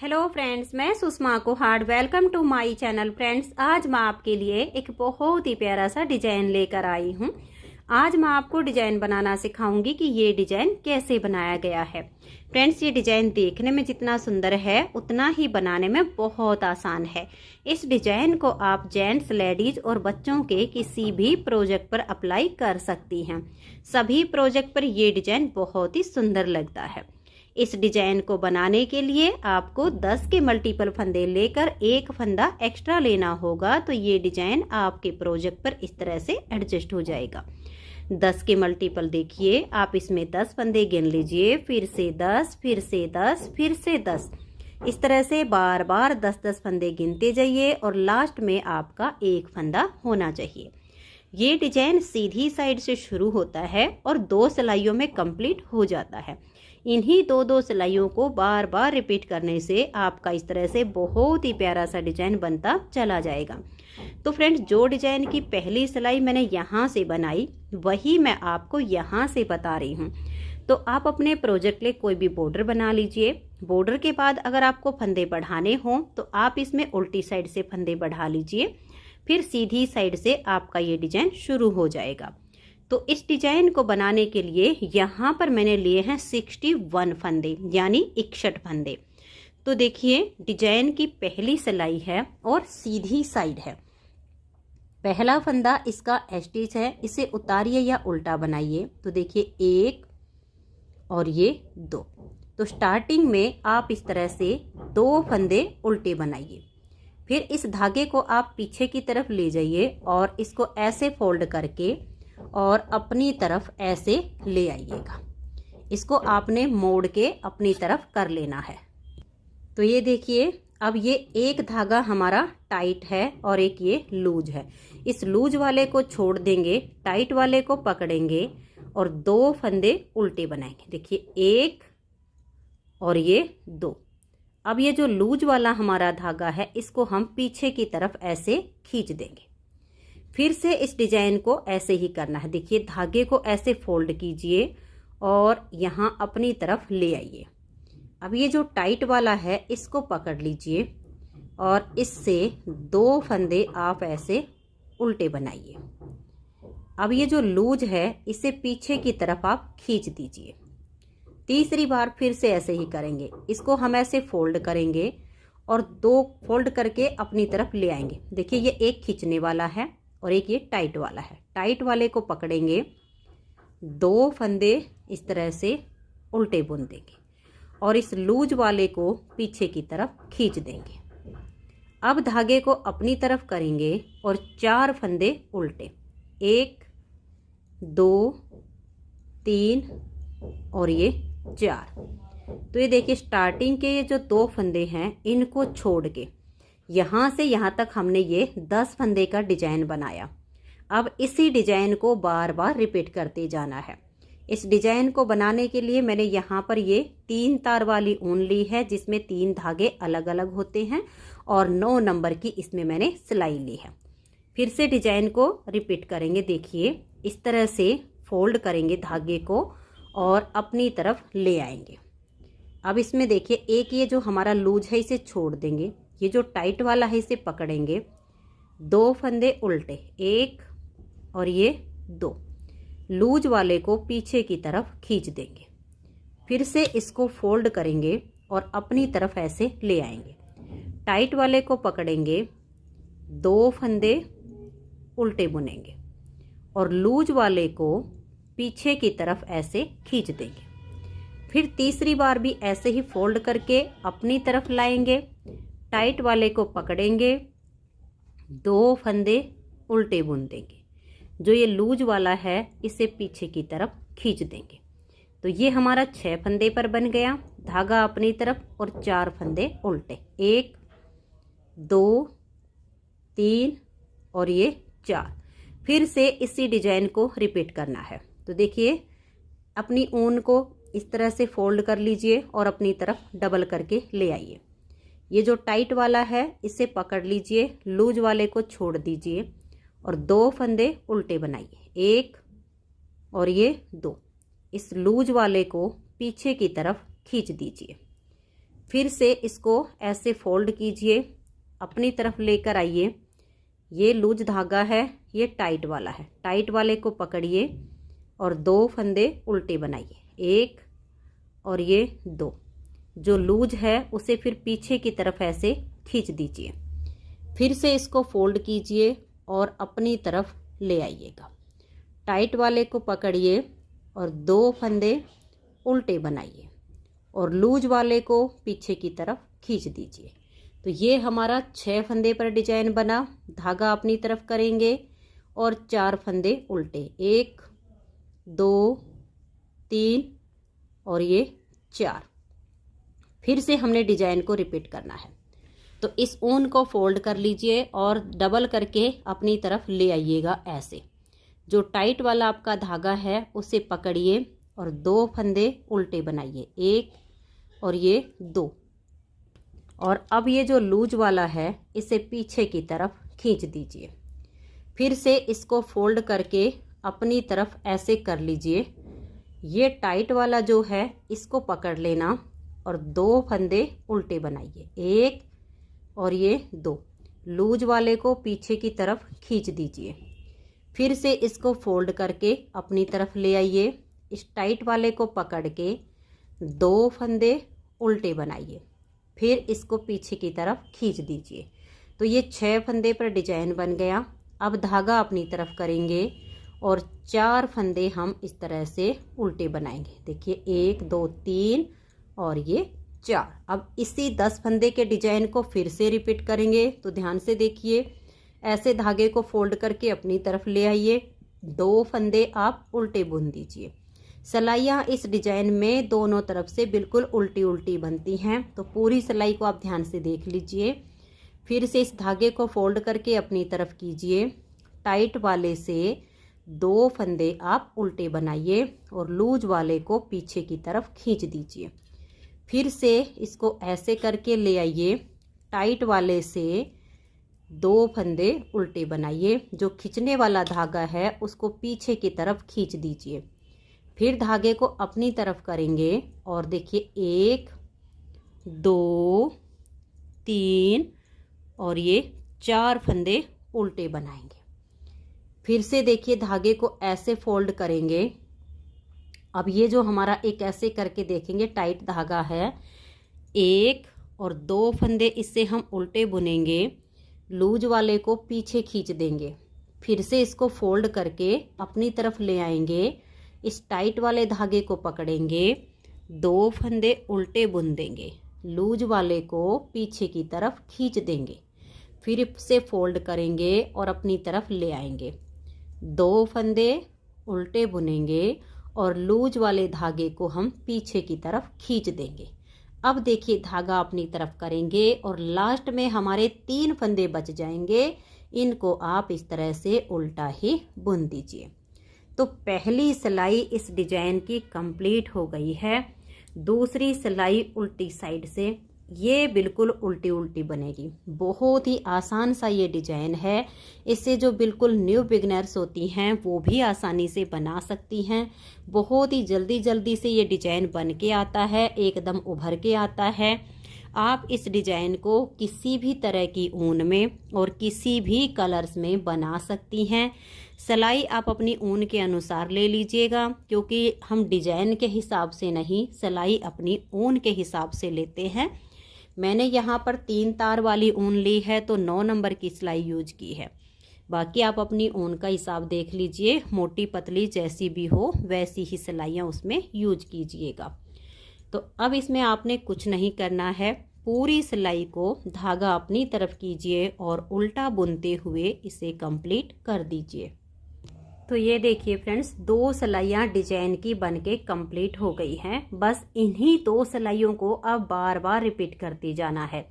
Hello friends, मैं Sushma Kuhad. Welcome to my channel. Friends, आज मैं आपके लिए एक बहुत ही प्यारा सा डिजाइन लेकर आई हूँ। आज मैं आपको डिजाइन बनाना सिखाऊंगी कि ये डिजाइन कैसे बनाया गया है। फ्रेंड्स, ये डिजाइन देखने में जितना सुंदर है उतना ही बनाने में बहुत आसान है। इस डिजाइन को आप जेंट्स, लेडीज और बच्चों के किसी भी प्रोजेक्ट पर अप्लाई कर सकती हैं। सभी प्रोजेक्ट पर ये डिजाइन बहुत ही सुंदर लगता है। इस डिजाइन को बनाने के लिए आपको 10 के मल्टीपल फंदे लेकर एक फंदा एक्स्ट्रा लेना होगा, तो ये डिजाइन आपके प्रोजेक्ट पर इस तरह से एडजस्ट हो जाएगा। 10 के मल्टीपल देखिए, आप इसमें 10 फंदे गिन लीजिए, फिर से 10, फिर से 10, फिर से 10। इस तरह से बार बार 10-10 फंदे गिनते जाइए और लास्ट में आपका एक फंदा होना चाहिए। ये डिजाइन सीधी साइड से शुरू होता है और 2 सिलाइयों में कंप्लीट हो जाता है। इन्हीं 2-2 सिलाइयों को बार बार रिपीट करने से आपका इस तरह से बहुत ही प्यारा सा डिजाइन बनता चला जाएगा। तो फ्रेंड्स, जो डिजाइन की पहली सिलाई मैंने यहाँ से बनाई वही मैं आपको यहाँ से बता रही हूँ। तो आप अपने प्रोजेक्ट के लिए कोई भी बॉर्डर बना लीजिए। बॉर्डर के बाद अगर आपको फंदे बढ़ाने हों तो आप इसमें उल्टी साइड से फंदे बढ़ा लीजिए, फिर सीधी साइड से आपका ये डिजाइन शुरू हो जाएगा। तो इस डिजाइन को बनाने के लिए यहाँ पर मैंने लिए हैं 61 फंदे, यानी 61 फंदे। तो देखिए, डिजाइन की पहली सिलाई है और सीधी साइड है। पहला फंदा इसका स्टिच है, इसे उतारिए या उल्टा बनाइए। तो देखिए 1 और ये 2। तो स्टार्टिंग में आप इस तरह से 2 फंदे उल्टे बनाइए। फिर इस धागे को आप पीछे की तरफ ले जाइए और इसको ऐसे फोल्ड करके और अपनी तरफ ऐसे ले आइएगा। इसको आपने मोड़ के अपनी तरफ कर लेना है। तो ये देखिए, अब ये एक धागा हमारा टाइट है और एक ये लूज है। इस लूज वाले को छोड़ देंगे, टाइट वाले को पकड़ेंगे और 2 फंदे उल्टे बनाएंगे। देखिए 1 और ये 2। अब ये जो लूज वाला हमारा धागा है इसको हम पीछे की तरफ ऐसे खींच देंगे। फिर से इस डिजाइन को ऐसे ही करना है। देखिए, धागे को ऐसे फोल्ड कीजिए और यहाँ अपनी तरफ ले आइए। अब ये जो टाइट वाला है इसको पकड़ लीजिए और इससे 2 फंदे आप ऐसे उल्टे बनाइए। अब ये जो लूज है इसे पीछे की तरफ आप खींच दीजिए। तीसरी बार फिर से ऐसे ही करेंगे। इसको हम ऐसे फोल्ड करेंगे और 2 फोल्ड करके अपनी तरफ ले आएंगे। देखिए, ये एक खींचने वाला है और एक ये टाइट वाला है। टाइट वाले को पकड़ेंगे, 2 फंदे इस तरह से उल्टे बुन देंगे और इस लूज वाले को पीछे की तरफ खींच देंगे। अब धागे को अपनी तरफ करेंगे और 4 फंदे उल्टे, 1 2 3 और ये 4। तो ये देखिए, स्टार्टिंग के ये जो 2 फंदे हैं इनको छोड़ के यहाँ से यहाँ तक हमने ये 10 फंदे का डिजाइन बनाया। अब इसी डिजाइन को बार बार रिपीट करते जाना है। इस डिजाइन को बनाने के लिए मैंने यहाँ पर ये 3 तार वाली ऊन ली है, जिसमें 3 धागे अलग अलग होते हैं और 9 नंबर की इसमें मैंने सिलाई ली है। फिर से डिजाइन को रिपीट करेंगे। देखिए, इस तरह से फोल्ड करेंगे धागे को और अपनी तरफ ले आएंगे। अब इसमें देखिए, एक ये जो हमारा लूज है इसे छोड़ देंगे, ये जो टाइट वाला है इसे पकड़ेंगे, 2 फंदे उल्टे, 1 और ये 2। लूज वाले को पीछे की तरफ खींच देंगे। फिर से इसको फोल्ड करेंगे और अपनी तरफ ऐसे ले आएंगे। टाइट वाले को पकड़ेंगे, 2 फंदे उल्टे बुनेंगे और लूज वाले को पीछे की तरफ ऐसे खींच देंगे। फिर तीसरी बार भी ऐसे ही फोल्ड करके अपनी तरफ लाएंगे, टाइट वाले को पकड़ेंगे, 2 फंदे उल्टे बुन देंगे। जो ये लूज वाला है इसे पीछे की तरफ खींच देंगे। तो ये हमारा 6 फंदे पर बन गया। धागा अपनी तरफ और 4 फंदे उल्टे, 1 2 3 और ये 4। फिर से इसी डिजाइन को रिपीट करना है। तो देखिए, अपनी ऊन को इस तरह से फोल्ड कर लीजिए और अपनी तरफ डबल करके ले आइए। ये जो टाइट वाला है इसे पकड़ लीजिए, लूज वाले को छोड़ दीजिए और 2 फंदे उल्टे बनाइए, 1 और ये 2। इस लूज वाले को पीछे की तरफ खींच दीजिए। फिर से इसको ऐसे फोल्ड कीजिए, अपनी तरफ लेकर आइए। ये लूज धागा है, ये टाइट वाला है। टाइट वाले को पकड़िए और 2 फंदे उल्टे बनाइए, 1 और ये 2। जो लूज है उसे फिर पीछे की तरफ ऐसे खींच दीजिए। फिर से इसको फोल्ड कीजिए और अपनी तरफ ले आइएगा। टाइट वाले को पकड़िए और 2 फंदे उल्टे बनाइए और लूज वाले को पीछे की तरफ खींच दीजिए। तो ये हमारा 6 फंदे पर डिजाइन बना। धागा अपनी तरफ करेंगे और 4 फंदे उल्टे, 1 2 3 और ये 4। फिर से हमने डिजाइन को रिपीट करना है। तो इस ऊन को फोल्ड कर लीजिए और डबल करके अपनी तरफ ले आइएगा ऐसे। जो टाइट वाला आपका धागा है उसे पकड़िए और 2 फंदे उल्टे बनाइए, 1 और ये 2। और अब ये जो लूज वाला है इसे पीछे की तरफ खींच दीजिए। फिर से इसको फोल्ड करके अपनी तरफ ऐसे कर लीजिए। ये टाइट वाला जो है इसको पकड़ लेना और 2 फंदे उल्टे बनाइए, 1 और ये 2। लूज वाले को पीछे की तरफ खींच दीजिए। फिर से इसको फोल्ड करके अपनी तरफ ले आइए। इस टाइट वाले को पकड़ के 2 फंदे उल्टे बनाइए, फिर इसको पीछे की तरफ खींच दीजिए। तो ये 6 फंदे पर डिजाइन बन गया। अब धागा अपनी तरफ करेंगे और 4 फंदे हम इस तरह से उल्टे बनाएंगे। देखिए 1 2 3 और ये 4। अब इसी 10 फंदे के डिजाइन को फिर से रिपीट करेंगे। तो ध्यान से देखिए, ऐसे धागे को फोल्ड करके अपनी तरफ ले आइए, 2 फंदे आप उल्टे बुन दीजिए। सिलाइयाँ इस डिजाइन में दोनों तरफ से बिल्कुल उल्टी उल्टी बनती हैं, तो पूरी सिलाई को आप ध्यान से देख लीजिए। फिर से इस धागे को फोल्ड करके अपनी तरफ कीजिए। टाइट वाले से 2 फंदे आप उल्टे बनाइए और लूज वाले को पीछे की तरफ खींच दीजिए। फिर से इसको ऐसे करके ले आइए। टाइट वाले से 2 फंदे उल्टे बनाइए। जो खींचने वाला धागा है उसको पीछे की तरफ खींच दीजिए। फिर धागे को अपनी तरफ करेंगे और देखिए 1 2 3 और ये 4 फंदे उल्टे बनाएंगे। फिर से देखिए धागे को ऐसे फोल्ड करेंगे। अब ये जो हमारा एक ऐसे करके देखेंगे टाइट धागा है, 1 और 2 फंदे इससे हम उल्टे बुनेंगे, लूज वाले को पीछे खींच देंगे। फिर से इसको फोल्ड करके अपनी तरफ ले आएंगे। इस टाइट वाले धागे को पकड़ेंगे, 2 फंदे उल्टे बुन देंगे, लूज वाले को पीछे की तरफ खींच देंगे। फिर से फोल्ड करेंगे और अपनी तरफ ले आएंगे, 2 फंदे उल्टे बुनेंगे और लूज वाले धागे को हम पीछे की तरफ खींच देंगे। अब देखिए धागा अपनी तरफ करेंगे और लास्ट में हमारे 3 फंदे बच जाएंगे। इनको आप इस तरह से उल्टा ही बुन दीजिए। तो पहली सिलाई इस डिजाइन की कंप्लीट हो गई है। दूसरी सिलाई उल्टी साइड से, ये बिल्कुल उल्टी उल्टी बनेगी। बहुत ही आसान सा ये डिजाइन है। इससे जो बिल्कुल न्यू बिगनर्स होती हैं वो भी आसानी से बना सकती हैं। बहुत ही जल्दी जल्दी से ये डिजाइन बन के आता है, एकदम उभर के आता है। आप इस डिजाइन को किसी भी तरह की ऊन में और किसी भी कलर्स में बना सकती हैं। सिलाई आप अपनी ऊन के अनुसार ले लीजिएगा, क्योंकि हम डिजाइन के हिसाब से नहीं, सिलाई अपनी ऊन के हिसाब से लेते हैं। मैंने यहाँ पर 3 तार वाली ऊन ली है तो 9 नंबर की सिलाई यूज की है। बाकी आप अपनी ऊन का हिसाब देख लीजिए, मोटी पतली जैसी भी हो वैसी ही सिलाइयाँ उसमें यूज कीजिएगा। तो अब इसमें आपने कुछ नहीं करना है, पूरी सिलाई को धागा अपनी तरफ कीजिए और उल्टा बुनते हुए इसे कंप्लीट कर दीजिए। तो ये देखिए फ्रेंड्स, 2 सिलाइयाँ डिजाइन की बनके कंप्लीट हो गई हैं। बस इन्हीं 2 सिलाइयों को अब बार बार रिपीट करते जाना है।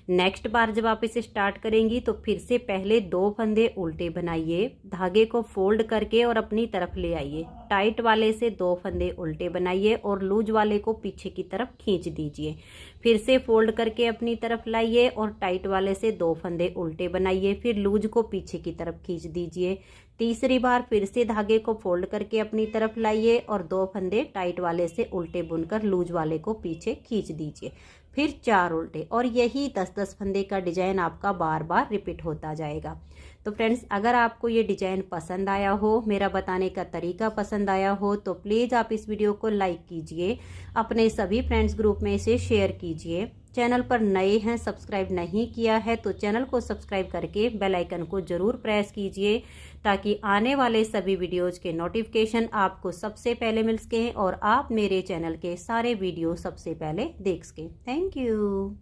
नेक्स्ट बार जब आप इसे स्टार्ट करेंगी तो फिर से पहले 2 फंदे उल्टे बनाइए, धागे को फोल्ड करके और अपनी तरफ ले आइए। टाइट वाले से 2 फंदे उल्टे बनाइए और लूज वाले को पीछे की तरफ खींच दीजिए। फिर से फोल्ड करके अपनी तरफ लाइए और टाइट वाले से 2 फंदे उल्टे बनाइए, फिर लूज को पीछे की तरफ खींच दीजिए। तीसरी बार फिर से धागे को फोल्ड करके अपनी तरफ लाइए और 2 फंदे टाइट वाले से उल्टे बुनकर लूज वाले को पीछे खींच दीजिए। फिर 4 उल्टे, और यही 10-10 फंदे का डिजाइन आपका बार बार रिपीट होता जाएगा। तो फ्रेंड्स, अगर आपको ये डिजाइन पसंद आया हो, मेरा बताने का तरीका पसंद आया हो, तो प्लीज़ आप इस वीडियो को लाइक कीजिए, अपने सभी फ्रेंड्स ग्रुप में इसे शेयर कीजिए। चैनल पर नए हैं, सब्सक्राइब नहीं किया है तो चैनल को सब्सक्राइब करके बेल आइकन को ज़रूर प्रेस कीजिए, ताकि आने वाले सभी वीडियोज के नोटिफिकेशन आपको सबसे पहले मिल सकें और आप मेरे चैनल के सारे वीडियो सबसे पहले देख सकें। Thank you.